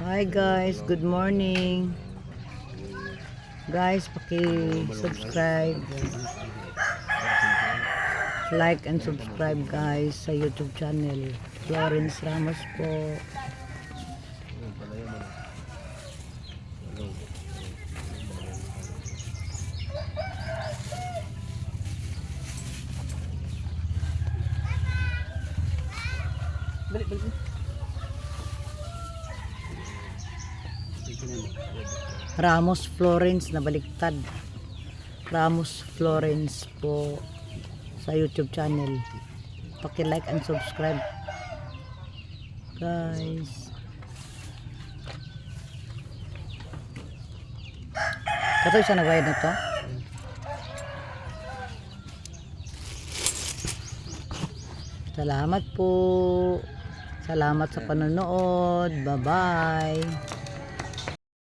Hi guys, good morning. Guys, paki-subscribe, like and subscribe guys sa YouTube channel. Florence Ramos po. Balik. Ramos Florence na baliktad. Ramos Florence po sa YouTube channel. Paki-like and subscribe guys. Katoy sa nagbayad na to. Salamat po. Salamat sa panonood. Bye-bye.